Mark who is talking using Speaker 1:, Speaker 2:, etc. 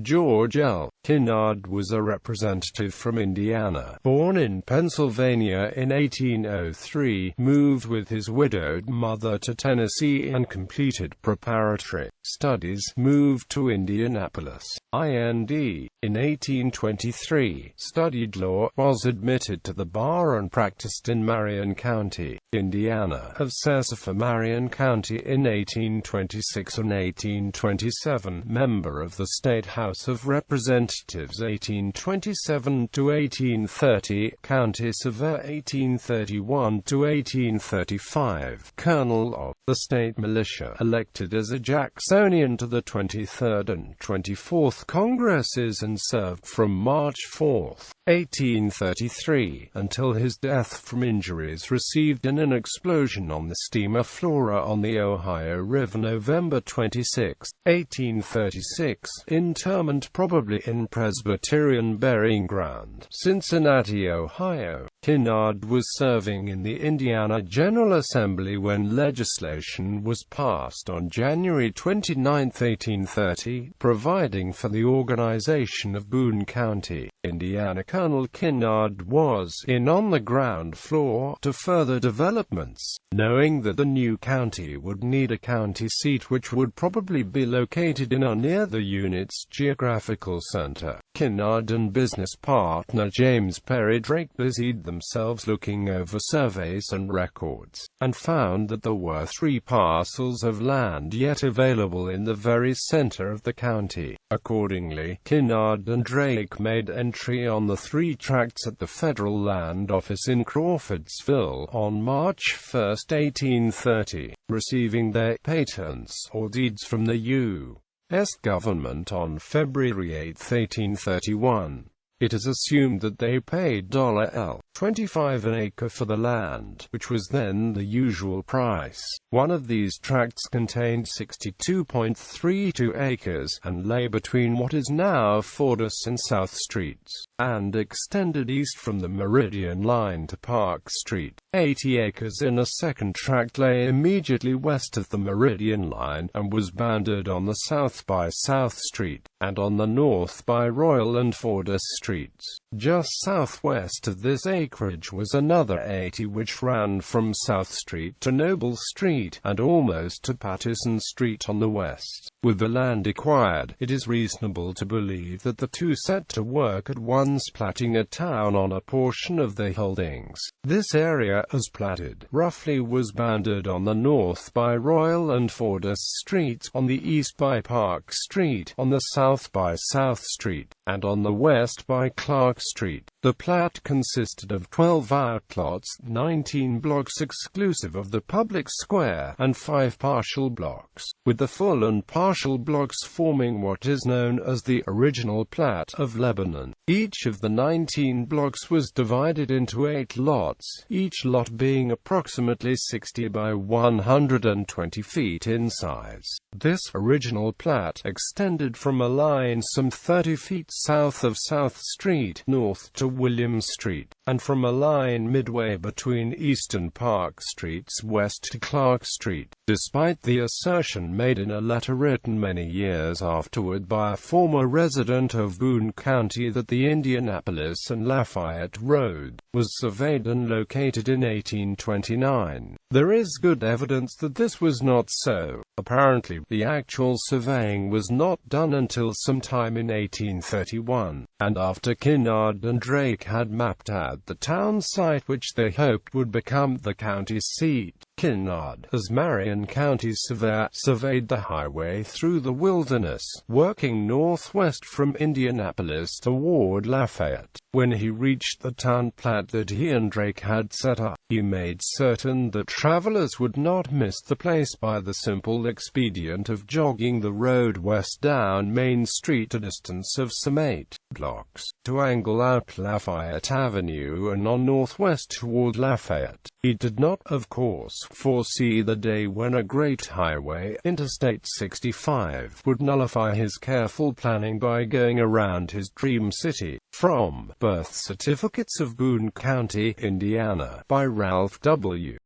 Speaker 1: George L.Kinnard was a representative from Indiana, born in Pennsylvania in 1803, moved with his widowed mother to Tennessee and completed preparatory studies, moved to Indianapolis, IND. In 1823, studied law, was admitted to the bar and practiced in Marion County, Indiana, assessor for Marion County in 1826 and 1827, member of the State House of Representatives 1827 to 1830, county surveyor 1831 to 1835, colonel of the state militia, elected as a Jacksonian to the 23rd and 24th Congresses and served from March 4, 1833, until his death from injuries received in an explosion on the steamer Flora on the Ohio River November 26, 1836, interment probably in Presbyterian Burying Ground, Cincinnati, Ohio. Kinnard was serving in the Indiana General Assembly when legislation was passed on January 29, 1830, providing for the organization of Boone County, Indiana. Colonel Kinnard was in on the ground floor to further developments, knowing that the new county would need a county seat which would probably be located in or near the unit's geographical center. Kinnard and business partner James Perry Drake busied themselves looking over surveys and records, and found that there were 3 parcels of land yet available in the very center of the county. Accordingly, Kinnard and Drake made entry on the 3 tracts at the Federal Land Office in Crawfordsville on March 1, 1830, receiving their patents or deeds from the U.S. government on February 8, 1831. It is assumed that they paid $25 an acre for the land, which was then the usual price. One of these tracts contained 62.32 acres, and lay between what is now Fordyce and South Streets, and extended east from the Meridian line to Park Street. 80 acres in a second tract lay immediately west of the Meridian line, and was bounded on the south by South Street, and on the north by Royal and Fordyce Streets. Just southwest of this acreage was another 80 which ran from South Street to Noble Street, and almost to Pattison Street on the west. With the land acquired, it is reasonable to believe that the two set to work at once platting a town on a portion of their holdings. This area, as platted, roughly was bounded on the north by Royal and Fordyce Streets, on the east by Park Street, on the south by South Street, and on the west by Clark Street. The plat consisted of 12 outlots, 19 blocks exclusive of the public square, and 5 partial blocks, with the full and partial blocks forming what is known as the original plat of Lebanon. Each of the 19 blocks was divided into 8 lots, each lot being approximately 60 by 120 feet in size. This original plat extended from a line some 30 feet south of South Street, north to William Street, and from a line midway between Eastern Park Streets west to Clark Street. Despite the assertion made in a letter written many years afterward by a former resident of Boone County that the Indianapolis and Lafayette Road was surveyed and located in 1829, there is good evidence that this was not so. Apparently, the actual surveying was not done until sometime in 1831, and after Kinnard and Drake had mapped out the town site which they hoped would become the county seat. Kinnard, as Marion County surveyor, surveyed the highway through the wilderness, working northwest from Indianapolis toward Lafayette. When he reached the town plat that he and Drake had set up, he made certain that travelers would not miss the place by the simple expedient of jogging the road west down Main Street a distance of some 8 blocks, to angle out Lafayette Avenue and on northwest toward Lafayette. He did not, of course, foresee the day when a great highway, Interstate 65, would nullify his careful planning by going around his dream city. From Birth Certificates of Boone County, Indiana, by Ralph W.